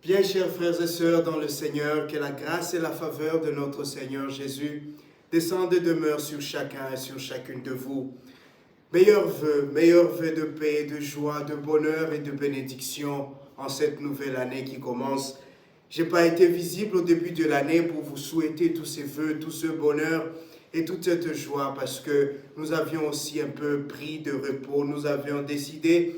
Bien, chers frères et sœurs dans le Seigneur, que la grâce et la faveur de notre Seigneur Jésus descendent et demeurent sur chacun et sur chacune de vous. Meilleurs vœux de paix, de joie, de bonheur et de bénédiction en cette nouvelle année qui commence. Je n'ai pas été visible au début de l'année pour vous souhaiter tous ces vœux, tout ce bonheur et toute cette joie parce que nous avions aussi un peu pris de repos, nous avions décidé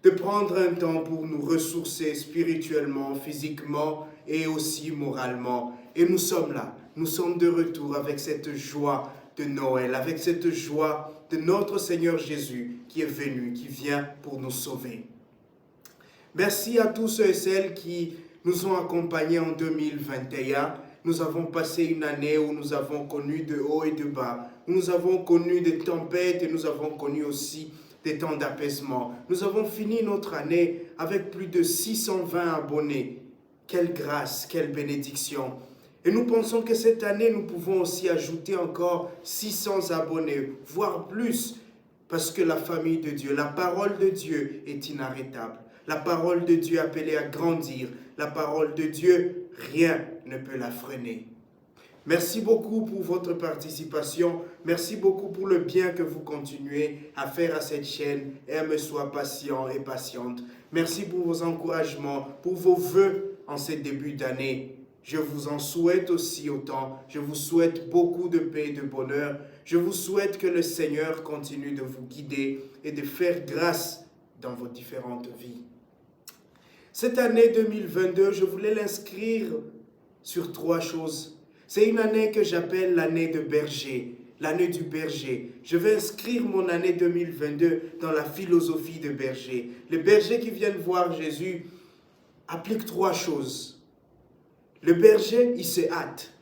de prendre un temps pour nous ressourcer spirituellement, physiquement et aussi moralement. Et nous sommes là, nous sommes de retour avec cette joie de Noël, avec cette joie de notre Seigneur Jésus qui est venu, qui vient pour nous sauver. Merci à tous ceux et celles qui nous ont accompagnés en 2021. Nous avons passé une année où nous avons connu de hauts et de bas, où nous avons connu des tempêtes et nous avons connu aussi des temps d'apaisement. Nous avons fini notre année avec plus de 620 abonnés. Quelle grâce, quelle bénédiction. Et nous pensons que cette année, nous pouvons aussi ajouter encore 600 abonnés, voire plus, parce que la famille de Dieu, la parole de Dieu est inarrêtable. La parole de Dieu appelée à grandir. La parole de Dieu, rien ne peut la freiner. Merci beaucoup pour votre participation. Merci beaucoup pour le bien que vous continuez à faire à cette chaîne et à me soyez patient et patiente. Merci pour vos encouragements, pour vos vœux en ce début d'année. Je vous en souhaite aussi autant. Je vous souhaite beaucoup de paix et de bonheur. Je vous souhaite que le Seigneur continue de vous guider et de faire grâce dans vos différentes vies. Cette année 2022, je voulais l'inscrire sur 3 choses. C'est une année que j'appelle l'année de berger, l'année du berger. Je vais inscrire mon année 2022 dans la philosophie de berger. Les bergers qui viennent voir Jésus appliquent 3 choses. Le berger, il se hâte.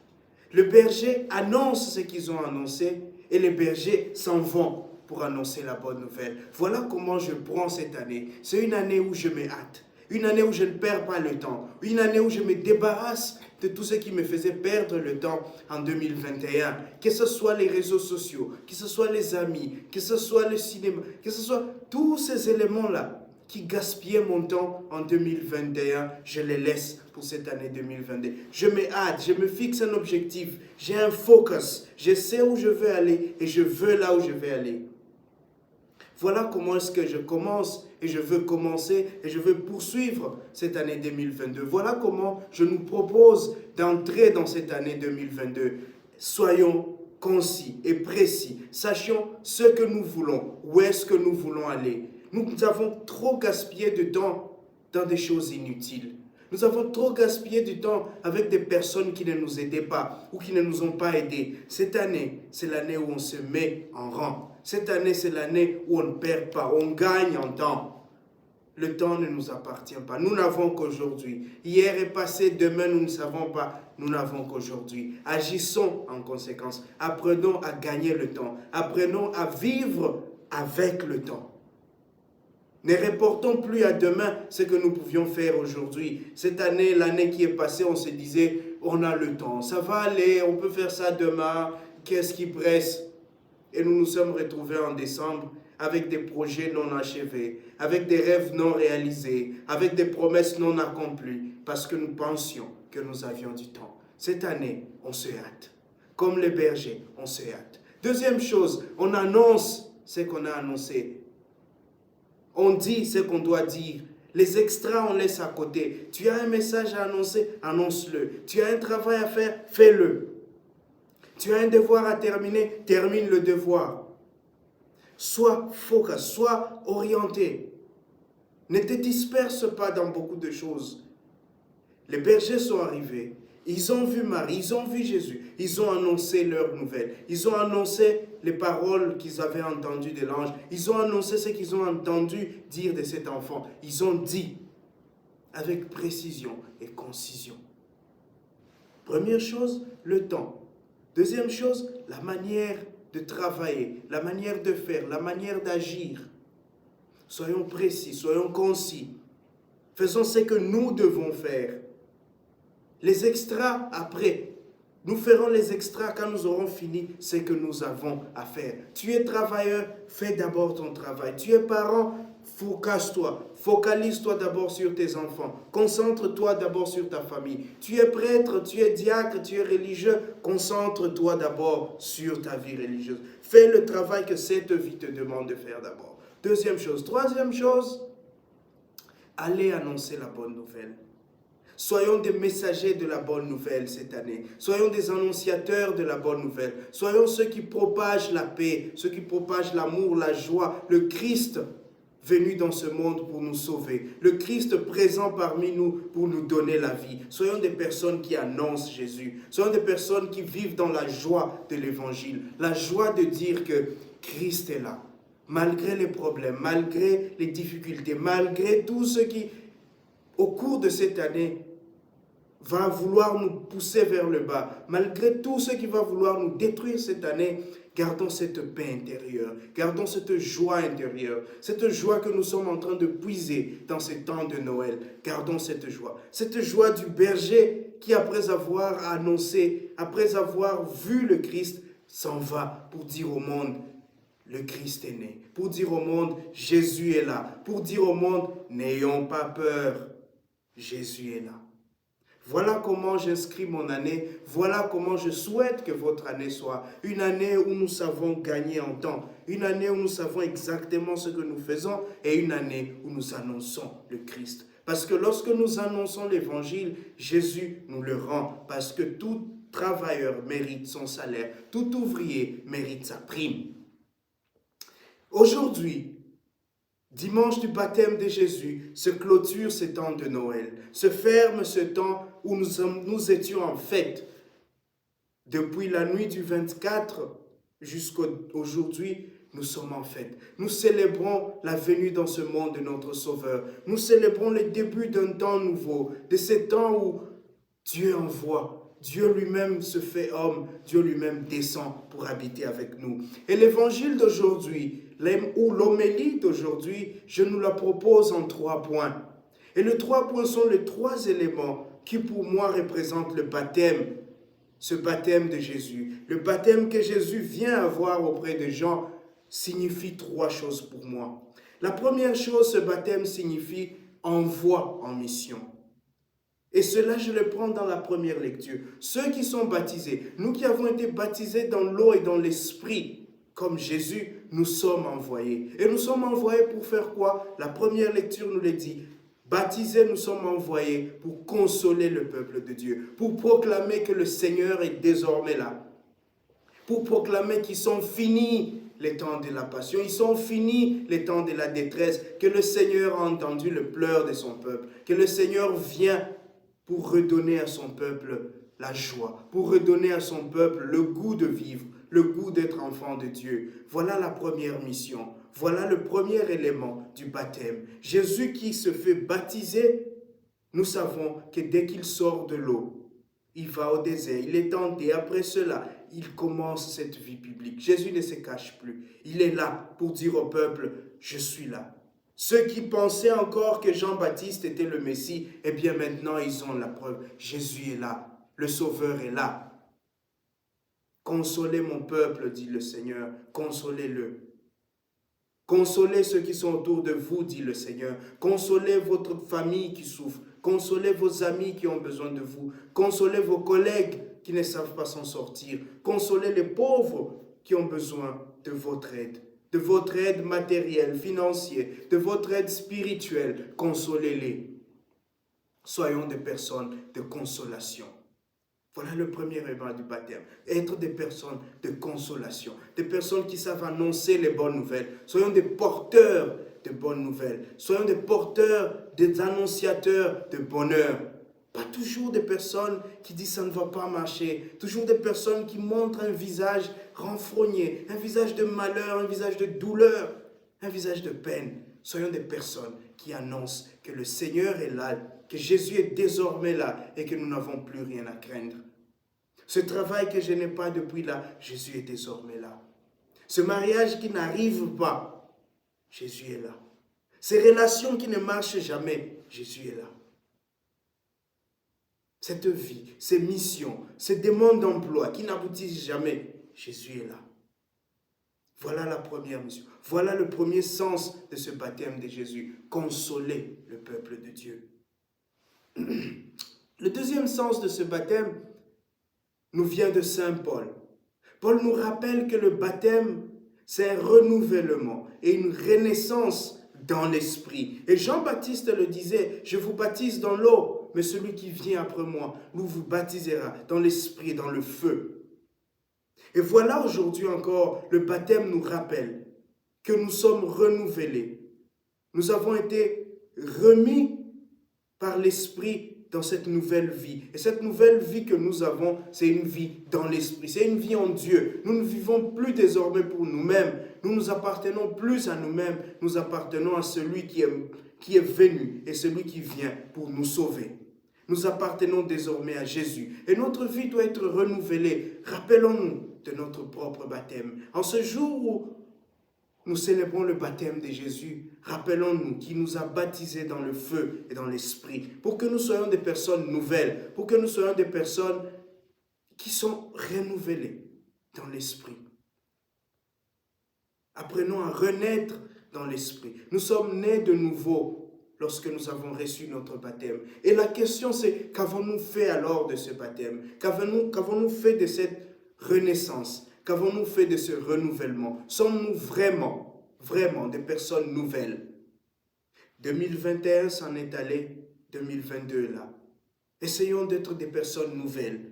Le berger annonce ce qu'ils ont annoncé et les bergers s'en vont pour annoncer la bonne nouvelle. Voilà comment je prends cette année. C'est une année où je me hâte. Une année où je ne perds pas le temps. Une année où je me débarrasse de tout ce qui me faisait perdre le temps en 2021. Que ce soit les réseaux sociaux, que ce soit les amis, que ce soit le cinéma, que ce soit tous ces éléments-là qui gaspillaient mon temps en 2021, je les laisse pour cette année 2022. Je me hâte, je me fixe un objectif, j'ai un focus, je sais où je veux aller et je veux là où je vais aller. Voilà comment est-ce que je commence et je veux commencer et je veux poursuivre cette année 2022. Voilà comment je nous propose d'entrer dans cette année 2022. Soyons concis et précis. Sachions ce que nous voulons, où est-ce que nous voulons aller. Nous avons trop gaspillé de temps dans des choses inutiles. Nous avons trop gaspillé du temps avec des personnes qui ne nous aidaient pas ou qui ne nous ont pas aidés. Cette année, c'est l'année où on se met en rang. Cette année, c'est l'année où on ne perd pas, on gagne en temps. Le temps ne nous appartient pas. Nous n'avons qu'aujourd'hui. Hier est passé, demain nous ne savons pas. Nous n'avons qu'aujourd'hui. Agissons en conséquence. Apprenons à gagner le temps. Apprenons à vivre avec le temps. Ne reportons plus à demain ce que nous pouvions faire aujourd'hui. Cette année, l'année qui est passée, on se disait, on a le temps, ça va aller, on peut faire ça demain, qu'est-ce qui presse? Et nous nous sommes retrouvés en décembre avec des projets non achevés, avec des rêves non réalisés, avec des promesses non accomplies, parce que nous pensions que nous avions du temps. Cette année, on se hâte. Comme les bergers, on se hâte. Deuxième chose, on annonce ce qu'on a annoncé. On dit ce qu'on doit dire. Les extras, on laisse à côté. Tu as un message à annoncer, annonce-le. Tu as un travail à faire, fais-le. Tu as un devoir à terminer, termine le devoir. Sois focus, sois orienté. Ne te disperse pas dans beaucoup de choses. Les bergers sont arrivés. Ils ont vu Marie, ils ont vu Jésus. Ils ont annoncé leurs nouvelles. Ils ont annoncé les paroles qu'ils avaient entendues de l'ange. Ils ont annoncé ce qu'ils ont entendu dire de cet enfant. Ils ont dit avec précision et concision. Première chose, le temps. Deuxième chose, la manière de travailler, la manière de faire, la manière d'agir. Soyons précis, soyons concis. Faisons ce que nous devons faire. Les extras après. Nous ferons les extras quand nous aurons fini ce que nous avons à faire. Tu es travailleur, fais d'abord ton travail. Tu es parent, focalise-toi d'abord sur tes enfants, concentre-toi d'abord sur ta famille. Tu es prêtre, tu es diacre, tu es religieux, concentre-toi d'abord sur ta vie religieuse. Fais le travail que cette vie te demande de faire d'abord. Deuxième chose. Troisième chose, allez annoncer la bonne nouvelle. Soyons des messagers de la bonne nouvelle cette année. Soyons des annonciateurs de la bonne nouvelle. Soyons ceux qui propagent la paix, ceux qui propagent l'amour, la joie, le Christ venu dans ce monde pour nous sauver, le Christ présent parmi nous pour nous donner la vie. Soyons des personnes qui annoncent Jésus. Soyons des personnes qui vivent dans la joie de l'Évangile, la joie de dire que Christ est là. Malgré les problèmes, malgré les difficultés, malgré tout ce qui, au cours de cette année, va vouloir nous pousser vers le bas, malgré tout ce qui va vouloir nous détruire cette année, gardons cette paix intérieure, gardons cette joie intérieure, cette joie que nous sommes en train de puiser dans ces temps de Noël. Gardons cette joie du berger qui, après avoir annoncé, après avoir vu le Christ, s'en va pour dire au monde, le Christ est né, pour dire au monde, Jésus est là, pour dire au monde, n'ayons pas peur, Jésus est là. Voilà comment j'inscris mon année, voilà comment je souhaite que votre année soit. Une année où nous savons gagner en temps, une année où nous savons exactement ce que nous faisons et une année où nous annonçons le Christ. Parce que lorsque nous annonçons l'évangile, Jésus nous le rend. Parce que tout travailleur mérite son salaire, tout ouvrier mérite sa prime. Aujourd'hui, dimanche du baptême de Jésus, se clôture ce temps de Noël, se ferme ce temps où nous étions en fête. Depuis la nuit du 24 jusqu'à aujourd'hui, nous sommes en fête. Nous célébrons la venue dans ce monde de notre Sauveur. Nous célébrons le début d'un temps nouveau, de ce temps où Dieu envoie, Dieu lui-même se fait homme, Dieu lui-même descend pour habiter avec nous. Et l'évangile d'aujourd'hui, ou l'homélie d'aujourd'hui, je nous la propose en 3 points. Et les 3 points sont les 3 éléments qui pour moi représentent le baptême, ce baptême de Jésus. Le baptême que Jésus vient avoir auprès de Jean signifie 3 choses pour moi. La première chose, ce baptême signifie envoi en mission. Et cela, je le prends dans la première lecture. Ceux qui sont baptisés, nous qui avons été baptisés dans l'eau et dans l'esprit, comme Jésus, nous sommes envoyés. Et nous sommes envoyés pour faire quoi? La première lecture nous le dit. Baptisés, nous sommes envoyés pour consoler le peuple de Dieu, pour proclamer que le Seigneur est désormais là, pour proclamer qu'ils sont finis les temps de la passion, ils sont finis les temps de la détresse, que le Seigneur a entendu le pleur de son peuple, que le Seigneur vient pour redonner à son peuple la joie, pour redonner à son peuple le goût de vivre, le goût d'être enfant de Dieu. Voilà la première mission. Voilà le premier élément du baptême. Jésus qui se fait baptiser, nous savons que dès qu'il sort de l'eau, il va au désert, il est tenté. Après cela, il commence cette vie publique. Jésus ne se cache plus. Il est là pour dire au peuple, je suis là. Ceux qui pensaient encore que Jean-Baptiste était le Messie, eh bien maintenant ils ont la preuve. Jésus est là, le Sauveur est là. Consolez mon peuple, dit le Seigneur, consolez-le. Consolez ceux qui sont autour de vous, dit le Seigneur. Consolez votre famille qui souffre. Consolez vos amis qui ont besoin de vous. Consolez vos collègues qui ne savent pas s'en sortir. Consolez les pauvres qui ont besoin de votre aide matérielle, financière, de votre aide spirituelle. Consolez-les. Soyons des personnes de consolation. Voilà le premier élément du baptême. Être des personnes de consolation. Des personnes qui savent annoncer les bonnes nouvelles. Soyons des porteurs de bonnes nouvelles. Soyons des porteurs, des annonciateurs de bonheur. Pas toujours des personnes qui disent ça ne va pas marcher. Toujours des personnes qui montrent un visage renfrogné, un visage de malheur, un visage de douleur, un visage de peine. Soyons des personnes qui annoncent que le Seigneur est là, que Jésus est désormais là et que nous n'avons plus rien à craindre. Ce travail que je n'ai pas depuis là, Jésus est désormais là. Ce mariage qui n'arrive pas, Jésus est là. Ces relations qui ne marchent jamais, Jésus est là. Cette vie, ces missions, ces demandes d'emploi qui n'aboutissent jamais, Jésus est là. Voilà la première mission. Voilà le premier sens de ce baptême de Jésus. Consoler le peuple de Dieu. Le deuxième sens de ce baptême nous vient de Saint Paul. Paul nous rappelle que le baptême, c'est un renouvellement et une renaissance dans l'esprit. Et Jean-Baptiste le disait, je vous baptise dans l'eau, mais celui qui vient après moi nous vous baptisera dans l'esprit, dans le feu. Et voilà aujourd'hui encore, le baptême nous rappelle que nous sommes renouvelés. Nous avons été remis par l'esprit dans cette nouvelle vie. Et cette nouvelle vie que nous avons, c'est une vie dans l'esprit, c'est une vie en Dieu. Nous ne vivons plus désormais pour nous-mêmes, nous nous appartenons plus à nous-mêmes, nous appartenons à celui qui est venu et celui qui vient pour nous sauver. Nous appartenons désormais à Jésus et notre vie doit être renouvelée. Rappelons-nous de notre propre baptême. En ce jour où nous célébrons le baptême de Jésus, rappelons-nous qu'il nous a baptisés dans le feu et dans l'esprit, pour que nous soyons des personnes nouvelles, pour que nous soyons des personnes qui sont renouvelées dans l'esprit. Apprenons à renaître dans l'esprit. Nous sommes nés de nouveau lorsque nous avons reçu notre baptême. Et la question c'est, qu'avons-nous fait alors de ce baptême? Qu'avons-nous fait de cette renaissance? Qu'avons-nous fait de ce renouvellement? Sommes-nous vraiment des personnes nouvelles? 2021 s'en est allé, 2022 là. Essayons d'être des personnes nouvelles.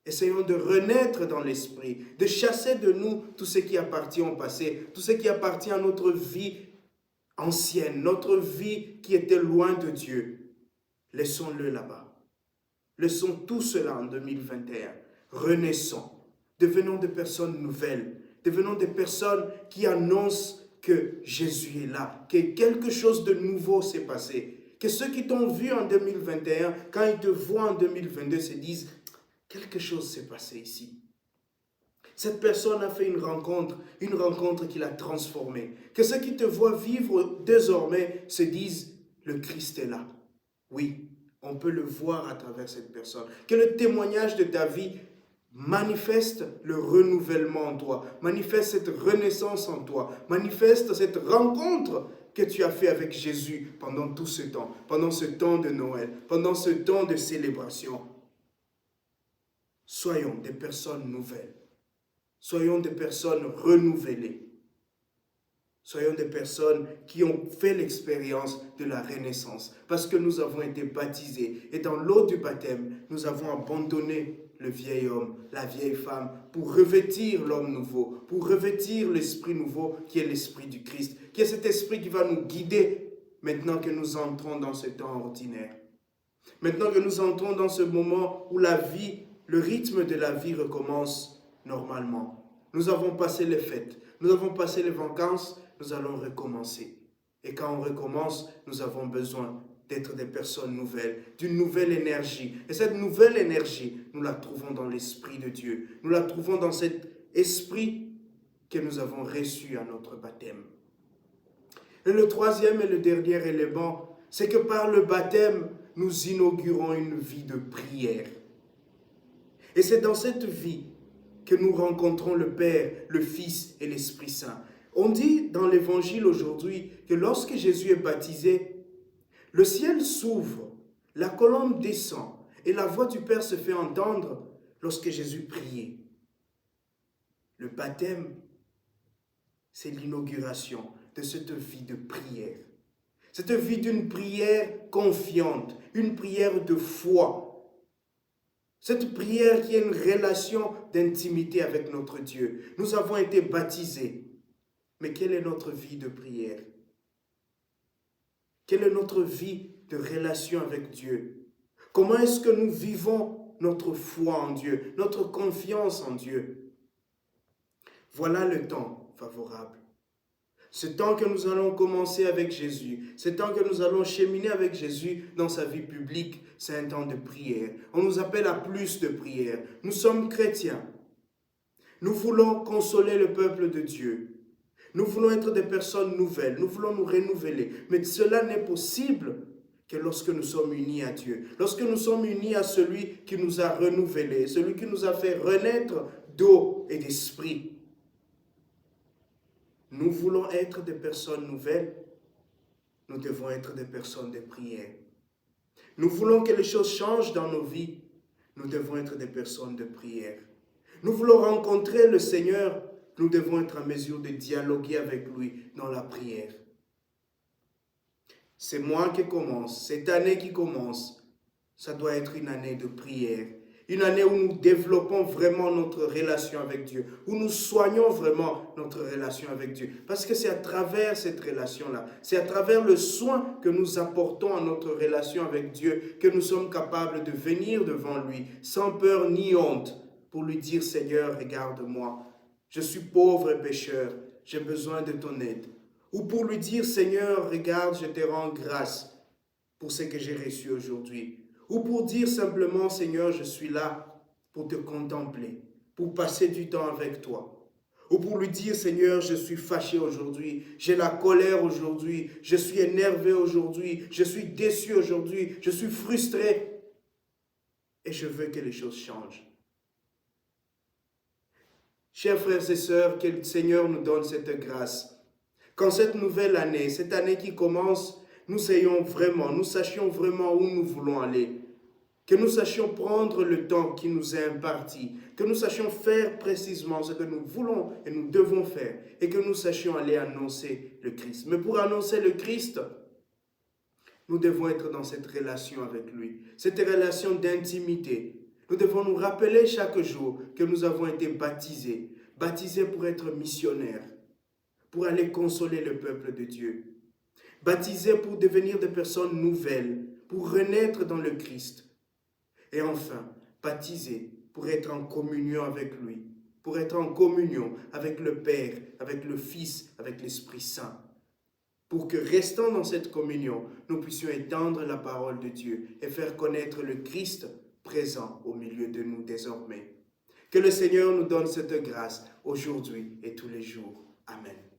Essayons de renaître dans l'esprit, de chasser de nous tout ce qui appartient au passé, tout ce qui appartient à notre vie ancienne, notre vie qui était loin de Dieu. Laissons-le là-bas. Laissons tout cela en 2021. Renaissons. Devenons des personnes nouvelles. Devenons des personnes qui annoncent que Jésus est là, que quelque chose de nouveau s'est passé. Que ceux qui t'ont vu en 2021, quand ils te voient en 2022, se disent « quelque chose s'est passé ici ». Cette personne a fait une rencontre qui l'a transformé. Que ceux qui te voient vivre désormais se disent « le Christ est là ». Oui, on peut le voir à travers cette personne. Que le témoignage de ta vie manifeste le renouvellement en toi, manifeste cette renaissance en toi, manifeste cette rencontre que tu as fait avec Jésus pendant tout ce temps de Noël, pendant ce temps de célébration. Soyons des personnes nouvelles, soyons des personnes renouvelées, soyons des personnes qui ont fait l'expérience de la renaissance, parce que nous avons été baptisés et dans l'eau du baptême, nous avons abandonné le vieil homme, la vieille femme, pour revêtir l'homme nouveau, pour revêtir l'esprit nouveau qui est l'esprit du Christ, qui est cet esprit qui va nous guider maintenant que nous entrons dans ce temps ordinaire. Maintenant que nous entrons dans ce moment où la vie, le rythme de la vie recommence normalement. Nous avons passé les fêtes, nous avons passé les vacances, nous allons recommencer. Et quand on recommence, nous avons besoin d'être des personnes nouvelles, d'une nouvelle énergie. Et cette nouvelle énergie, nous la trouvons dans l'Esprit de Dieu. Nous la trouvons dans cet esprit que nous avons reçu à notre baptême. Et le troisième et le dernier élément, c'est que par le baptême, nous inaugurons une vie de prière. Et c'est dans cette vie que nous rencontrons le Père, le Fils et l'Esprit Saint. On dit dans l'Évangile aujourd'hui que lorsque Jésus est baptisé, le ciel s'ouvre, la colombe descend et la voix du Père se fait entendre lorsque Jésus priait. Le baptême, c'est l'inauguration de cette vie de prière. Cette vie d'une prière confiante, une prière de foi. Cette prière qui est une relation d'intimité avec notre Dieu. Nous avons été baptisés. Mais quelle est notre vie de prière? Quelle est notre vie de relation avec Dieu? Comment est-ce que nous vivons notre foi en Dieu, notre confiance en Dieu? Voilà le temps favorable. Ce temps que nous allons commencer avec Jésus, ce temps que nous allons cheminer avec Jésus dans sa vie publique, c'est un temps de prière. On nous appelle à plus de prière. Nous sommes chrétiens. Nous voulons consoler le peuple de Dieu. Nous voulons être des personnes nouvelles, nous voulons nous renouveler. Mais cela n'est possible que lorsque nous sommes unis à Dieu. Lorsque nous sommes unis à celui qui nous a renouvelés, celui qui nous a fait renaître d'eau et d'esprit. nous voulons être des personnes nouvelles, nous devons être des personnes de prière. Nous voulons que les choses changent dans nos vies, nous devons être des personnes de prière. Nous voulons rencontrer le Seigneur, nous devons être en mesure de dialoguer avec lui dans la prière. C'est moi qui commence, cette année qui commence, ça doit être une année de prière. Une année où nous développons vraiment notre relation avec Dieu, où nous soignons vraiment notre relation avec Dieu. Parce que c'est à travers cette relation-là, c'est à travers le soin que nous apportons à notre relation avec Dieu que nous sommes capables de venir devant lui, sans peur ni honte, pour lui dire, Seigneur, regarde-moi, je suis pauvre et pécheur, j'ai besoin de ton aide. Ou pour lui dire, Seigneur, regarde, je te rends grâce pour ce que j'ai reçu aujourd'hui. Ou pour dire simplement, Seigneur, je suis là pour te contempler, pour passer du temps avec toi. Ou pour lui dire, Seigneur, je suis fâché aujourd'hui, j'ai la colère aujourd'hui, je suis énervé aujourd'hui, je suis déçu aujourd'hui, je suis frustré et je veux que les choses changent. Chers frères et sœurs, que le Seigneur nous donne cette grâce. Qu'en cette nouvelle année, cette année qui commence, nous sachions vraiment où nous voulons aller. Que nous sachions prendre le temps qui nous est imparti. Que nous sachions faire précisément ce que nous voulons et nous devons faire. Et que nous sachions aller annoncer le Christ. Mais pour annoncer le Christ, nous devons être dans cette relation avec lui. Cette relation d'intimité. Nous devons nous rappeler chaque jour que nous avons été baptisés. Baptisés pour être missionnaires. Pour aller consoler le peuple de Dieu. Baptisés pour devenir des personnes nouvelles. Pour renaître dans le Christ. Et enfin, baptisés pour être en communion avec lui, pour être en communion avec le Père, avec le Fils, avec l'Esprit Saint. Pour que, restant dans cette communion, nous puissions étendre la parole de Dieu et faire connaître le Christ présent au milieu de nous désormais. Que le Seigneur nous donne cette grâce aujourd'hui et tous les jours. Amen.